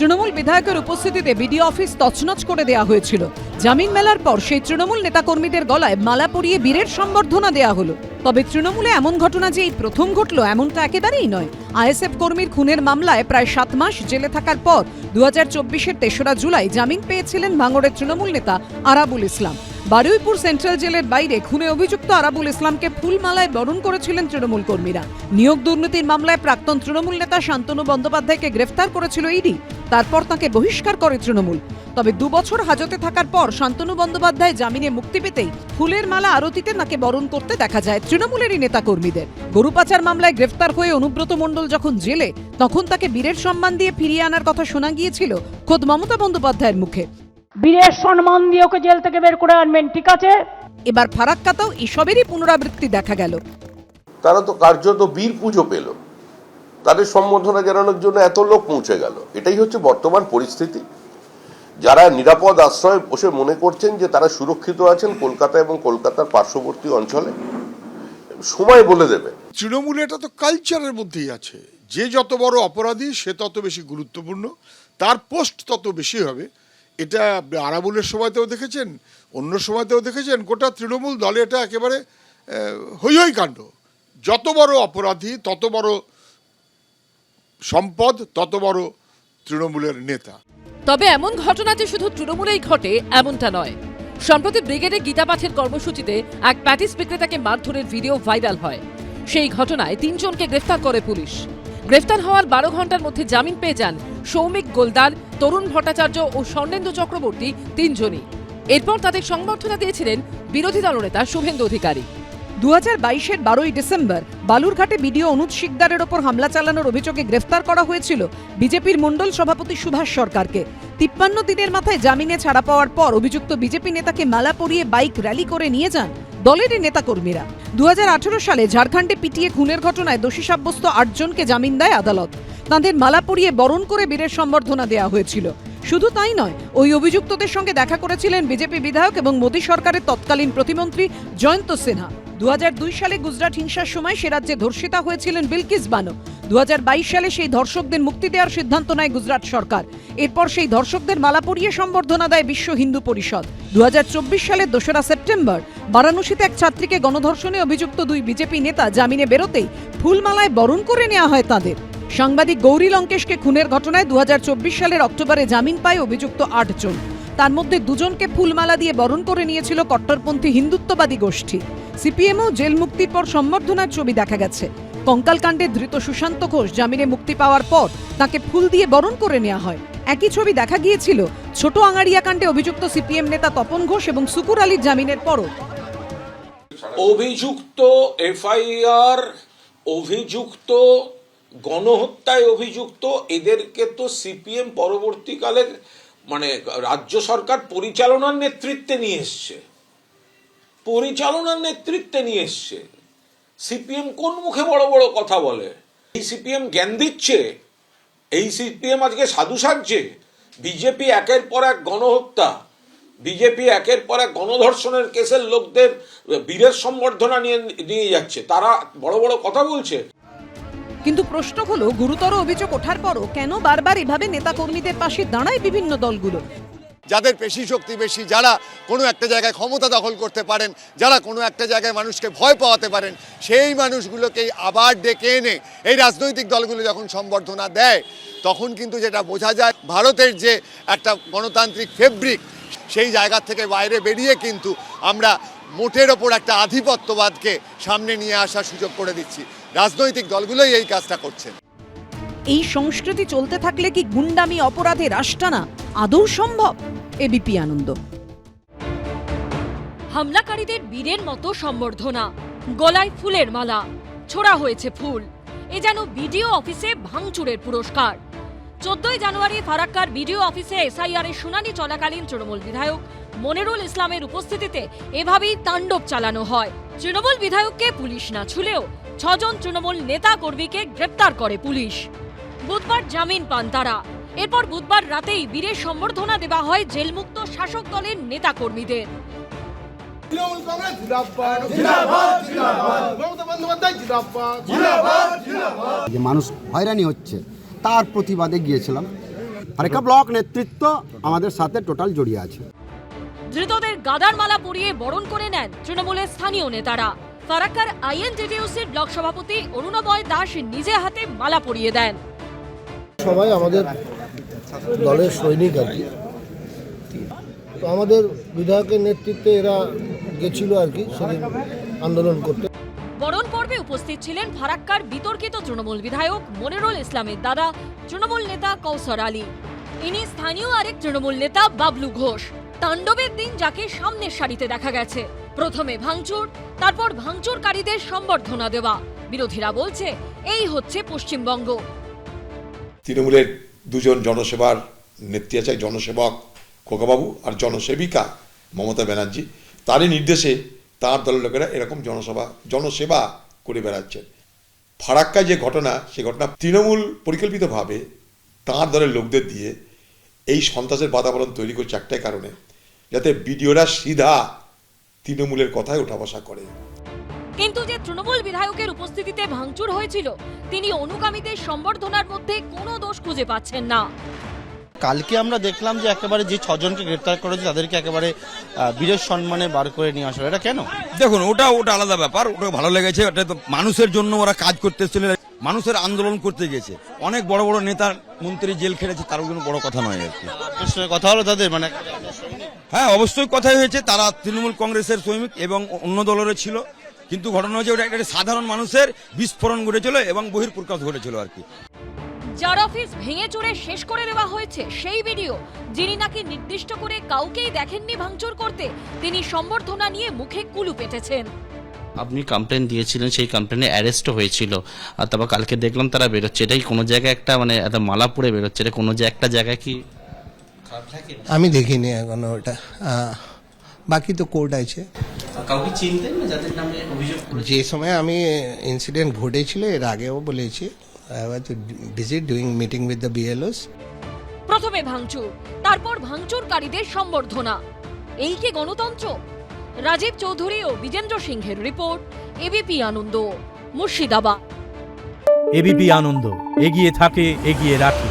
তৃণমূল বিধায়কের উপস্থিতিতে BDO office তছনছ করে দেওয়া হয়েছিল। জামিন মেলার পর সেই তৃণমূল নেতাকর্মীদের গলায় মালা পরিয়ে বীরের সম্বর্ধনা দেওয়া হলো। তবে তৃণমূলে এমন ঘটনা যে এই প্রথম ঘটল এমনটা একেবারেই নয়। আইএসএফ কর্মীর খুনের মামলায় প্রায় 7 মাস জেলে থাকার পর 2024-এর 3রা জুলাই জামিন পেয়েছিলেন ভাঙড়ের তৃণমূল নেতা আরাবুল ইসলাম। বারুইপুর সেন্ট্রাল জেলের বাইরে খুনে অভিযুক্ত আরাবুল ইসলামকে ফুলমালায় বরণ করেছিলেন তৃণমূল কর্মীরা। নিয়োগ দুর্নীতির মামলায় প্রাক্তন তৃণমূল নেতা শান্তনু বন্দ্যোপাধ্যায়কে গ্রেফতার করেছিল ইডি। তারপর তাকে বহিষ্কার করে তৃণমূল। তবে 2 বছর হাজতে থাকার পর শান্তনু বন্দ্যোপাধ্যায় জামিনে মুক্তি পেতেই ফুলের মালা আরতিতে তাকে বরণ করতে দেখা যায় তৃণমূলেরই নেতাকর্মীদের। গরু পাচার মামলায় গ্রেফতার হয়ে অনুব্রত মণ্ডল যখন জেলে, তখন তাকে বীরের সম্মান দিয়ে ফিরিয়ে আনার কথা শোনা গিয়েছিল খোদ মমতা বন্দ্যোপাধ্যায়ের মুখে। বীরের সম্মান দিয়ে ওকে জেল থেকে বের করে আনবেন, ঠিক আছে? এবার ফারাক্কাতেও এসবেরই পুনরাবৃত্তি দেখা গেল। তারা তো কার্যত বীর পুজো পেল, তাদের সম্বর্ধনা জানানোর জন্য এত লোক পৌঁছে গেল। এটাই হচ্ছে বর্তমান পরিস্থিতি। যারা নিরাপদ আশ্রয়ে বসে মনে করছেন যে তারা সুরক্ষিত আছেন কলকাতা এবং কলকাতার পার্শ্ববর্তী অঞ্চলে, সময় বলে দেবে। তৃণমূল এটা তো কালচারের মধ্যেই আছে, যে যত বড় অপরাধী সে তত বেশি গুরুত্বপূর্ণ, তার পোস্ট তত বেশি হবে। এটা আরাবুলের সময়তেও দেখেছেন, অন্য সময়তেও দেখেছেন। গোটা তৃণমূল দলে এটা একেবারে হই হই কাণ্ড। যত বড় অপরাধী তত বড় সম্পদ, তত বড় তৃণমূলের নেতা। তবে এমন ঘটনা যে শুধু তৃণমূলেই ঘটে এমনটা নয়। সম্প্রতি ব্রিগেডে গীতা পাঠের কর্মসূচিতে এক প্যাটিস বিক্রেতাকে মারধরের ভিডিও ভাইরাল হয়। সেই ঘটনায় 3 জনকে গ্রেফতার করে পুলিশ। গ্রেফতার হওয়ার 12 ঘন্টার মধ্যে জামিন পেয়ে যান সৌমিক গোলদার, তরুণ ভট্টাচার্য ও স্বর্ণেন্দু চক্রবর্তী 3 জনই। এরপর তাদের সংবর্ধনা দিয়েছিলেন বিরোধী দলনেতা শুভেন্দু অধিকারী। 2022-এর 12ই ডিসেম্বর বালুরঘাটে বিডিও অনুজ শিকদারের ওপর হামলা চালানোর অভিযোগে গ্রেফতার করা হয়েছিল বিজেপির মণ্ডল সভাপতি সুভাষ সরকারকে। 53 দিনের মাথায় জামিনে ছাড়া পাওয়ার পর অভিযুক্ত বিজেপি নেতাকে মালা পরিয়ে বাইক র্যালি করে নিয়ে যান দলেরই নেতাকর্মীরা। 2018 সালে ঝাড়খণ্ডে পিটিয়ে খুনের ঘটনায় দোষী সাব্যস্ত 8 জনকে জামিন দেয় আদালত। তাঁদের মালা পরিয়ে বরণ করে বীরের সম্বর্ধনা দেওয়া হয়েছিল। শুধু তাই নয়, ওই অভিযুক্তদের সঙ্গে দেখা করেছিলেন বিজেপি বিধায়ক এবং মোদী সরকারের তৎকালীন প্রতিমন্ত্রী জয়ন্ত সিনহা। 2002 সালে গুজরাট হিংসার সময় সে রাজ্যে ধর্ষিতা হয়েছিলেন বিলকিস বানো। 2022 সালে সেই ধর্ষকদের মুক্তি দেওয়ার সিদ্ধান্ত নেয় গুজরাট সরকার। এরপর সেই ধর্ষকদের মালা পরিয়ে সম্বর্ধনা দেয় বিশ্ব হিন্দু পরিষদ। 2024 সালের 2রা সেপ্টেম্বর বারাণসীতে এক ছাত্রীকে গণধর্ষণে অভিযুক্ত 2 বিজেপি নেতা জামিনে বেরোতেই ফুলমালায় বরণ করে নেওয়া হয় তাদের। সাংবাদিক গৌরী লঙ্কেশকে খুনের ঘটনায় 2024 সালের অক্টোবরে জামিন পায় অভিযুক্ত 8 জন। তার মধ্যে 2 জনকে ফুলমালা দিয়ে বরণ করে নিয়েছিল কট্টরপন্থী হিন্দুত্ববাদী গোষ্ঠী। সিপিএমও জেল মুক্তির পর সম্বর্ধনার ছবি দেখা গেছে। কঙ্কালকাণ্ডে ধৃত সুশান্ত ঘোষ জামিনে মুক্তি পাওয়ার পর তাকে ফুল দিয়ে বরণ করে নেওয়া হয়। একই ছবি দেখা গিয়েছিল ছোট আঙারিয়া কাণ্ডে অভিযুক্ত সিপিএম নেতা তপন ঘোষ এবং সুকুর আলীর জামিনের পরও। অভিযুক্ত এফআইআর, অভিযুক্ত গণহত্যায় অভিযুক্ত, এদেরকে তো সিপিএম পরবর্তীকালে রাজ্য সরকার পরিচালনার নেতৃত্বে নিয়ে এসছে। সিপিএম কোন মুখে বড় বড় কথা বলে? এই সিপিএম জ্ঞান দিচ্ছে, এই সিপিএম আজকে সাধু সাজছে। বিজেপি একের পর এক গণহত্যা, বিজেপি একের পর এক গণধর্ষণের কেসের লোকদের বীরের সম্বর্ধনা নিয়ে যাচ্ছে, তারা বড় বড় কথা বলছে। কিন্তু প্রশ্ন হলো, গুরুতর অভিযোগ ওঠার পরও কেন বারবার এভাবে নেতাকর্মীদের পাশে দাঁড়ায় বিভিন্ন দলগুলো? যাদের পেশি শক্তি বেশি, যারা কোনো একটা জায়গায় ক্ষমতা দখল করতে পারেন, যারা কোনো একটা জায়গায় মানুষকে ভয় পাওয়াতে পারেন, সেই মানুষগুলোকেই আবার ডেকে এনে এই রাজনৈতিক দলগুলো যখন সম্বর্ধনা দেয়, তখন কিন্তু যেটা বোঝা যায় ভারতের যে একটা গণতান্ত্রিক ফেব্রিক, সেই জায়গা থেকে বাইরে বেরিয়ে কিন্তু আমরা মোটের ওপর একটা আধিপত্যবাদকে সামনে নিয়ে আসার সুযোগ করে দিচ্ছি। রাজনৈতিক দলগুলোই এই কাজটা করছেন। এই সংস্কৃতি চলতে থাকলে কি গুন্ডামি অপরাধে রাশ টানা আদৌ সম্ভব? এবিপি আনন্দ। হামলাকারীদের বীরের মতো সম্বর্ধনা, গলায় ফুলের মালা, ছোড়া হয়েছে ফুল। এ যেন বিডিও অফিসে ভাঙচুরের পুরস্কার। 14ই জানুয়ারি ফারাক্কার বিডিও অফিসে এসআইআর এর শুনানি চলাকালীন তৃণমূল বিধায়ক মনিরুল ইসলামের উপস্থিতিতে এভাবেই তাণ্ডব চালানো হয়। তৃণমূল বিধায়ককে পুলিশ না ছুলেও 6 জন তৃণমূল নেতা কর্মীকে গ্রেপ্তার করে পুলিশ। বুধবার জামিন পান তারা। এরপর বুধবার রাতেই বীরের সম্বর্ধনা দেওয়া হয় জেলমুক্ত শাসক দলের নেতা কর্মীদের। যে মানুষ হয়রানি হচ্ছে তার প্রতিবাদে গিয়েছিলাম। ফারাক্কা ব্লক নেতৃত্ব আমাদের সাথে টোটাল জড়িয়ে আছে। ধৃতদের গাদার মালা পরিয়ে বরণ করে নেন তৃণমূলের স্থানীয় নেতারা। ফারাক্কার আইএনটিটিউসির ব্লক সভাপতি অরুণাবয় দাস নিজে হাতে মালা পরিয়ে দেন। সবাই আমাদের দলের সৈনিক আর কি, তো আমাদের বিধায়কের নেতৃত্বে এরা গেছিল আর কি সেদিন আন্দোলন করতে। বরণ পর্বে উপস্থিত ছিলেন ফারাক্কার বিতর্কিত তৃণমূল বিধায়ক মনিরুল ইসলামের দাদা তৃণমূল নেতা কৌসর আলী। ইনি স্থানীয় আরেক তৃণমূল নেতা বাবলু ঘোষ। তাণ্ডবের দিন যাকে সামনের সারিতে দেখা গেছে, প্রথমে ভাঙচুর, তারপর ভাঙচুরকারীদের সম্বর্ধনা দেওয়া। বিরোধীরা বলছে এই হচ্ছে পশ্চিমবঙ্গ। তৃণমূলের দুজন জনসেবার নেত্রী আছে, জনসেবক খোকাবাবু আর জনসেবিকা মমতা ব্যানার্জি। তারই নির্দেশে তার দলের লোকেরা এরকম জনসেবা করে বেড়াচ্ছেন। ফারাক্কায় যে ঘটনা, সে ঘটনা তৃণমূল পরিকল্পিতভাবে তাঁর দলের লোকদের দিয়ে এই সন্ত্রাসের বাতাবরণ তৈরি করছে একটাই কারণে, যাতে বিডিওরা সিধা তৃণমূলের কথায় ওঠা বসা করে। কিন্তু যে তৃণমূল বিধায়কের উপস্থিতিতে ভাঙচুর হয়েছিল, তিনি অনুগামীদের সম্বর্ধনার মধ্যে কোনো দোষ খুঁজে পাচ্ছেন না। কালকে আমরা দেখলাম যে একেবারে যে 6 জনকে গ্রেফতার করেছে তাদেরকে একেবারে বীরের সম্মানে বার করে নিয়ে আসা, এটা কেন? দেখুন, ওটা আলাদা ব্যাপার, ওটা ভালো লেগেছে। ওটা তো মানুষের জন্য ওরা কাজ করতে এসেছিল, মানুষের আন্দোলন করতে গেছে। অনেক বড় বড় নেতা মন্ত্রী জেল খেটেছে, তার জন্য বড় কথা নয় আর কি। কথা হলো তাদের, মানে হ্যাঁ, অবশ্যই কথাই হয়েছে। তারা তৃণমূল কংগ্রেসের সৈনিক এবং অন্য দলেরও ছিল, কিন্তু ঘটনা হচ্ছে ওটা একটা সাধারণ মানুষের বিস্ফোরণ ঘটেছিল এবং বহির্প্রকাশ ঘটেছিল আর কি। যার অফিস ভেঙে চুরে শেষ করে দেওয়া হয়েছে সেই ভিডিও, যিনি নাকি নির্দিষ্ট করে কাউকেই দেখেননি ভাঙচুর করতে, তিনি সম্বর্ধনা নিয়ে মুখে কুলু পেটেছেন। আপনি কমপ্লেন দিয়েছিলেন, সেই কমপ্লেনে অ্যারেস্টও হয়েছিল, আর তারপর কালকে দেখলাম তারা বেরোচ্ছে। এটাই কোনো জায়গায় একটা মানে এত মালা পরে বেরোচ্ছে, এটা কোনো একটা জায়গায় কি খারাপ থাকে? আমি দেখিনি এখনো ওটা, বাকি তো কোর্ট আছে। কাউকে চিনতেন না যাদের নামে অভিযোগ? যে সময় আমি ইনসিডেন্ট ঘটেছিল এর আগেও বলেছি, I was busy doing meeting with the BLOs. প্রথমে ভাঙচুর, তারপর ভাঙচুরকারীদের সম্বর্ধনা, এই কি গণতন্ত্র? রাজীব চৌধুরী ও বিজেন্দ্র সিংহের রিপোর্ট, এবিপি আনন্দ, মুর্শিদাবাদ। এবিপি আনন্দ, এগিয়ে থাকে, এগিয়ে রাখে।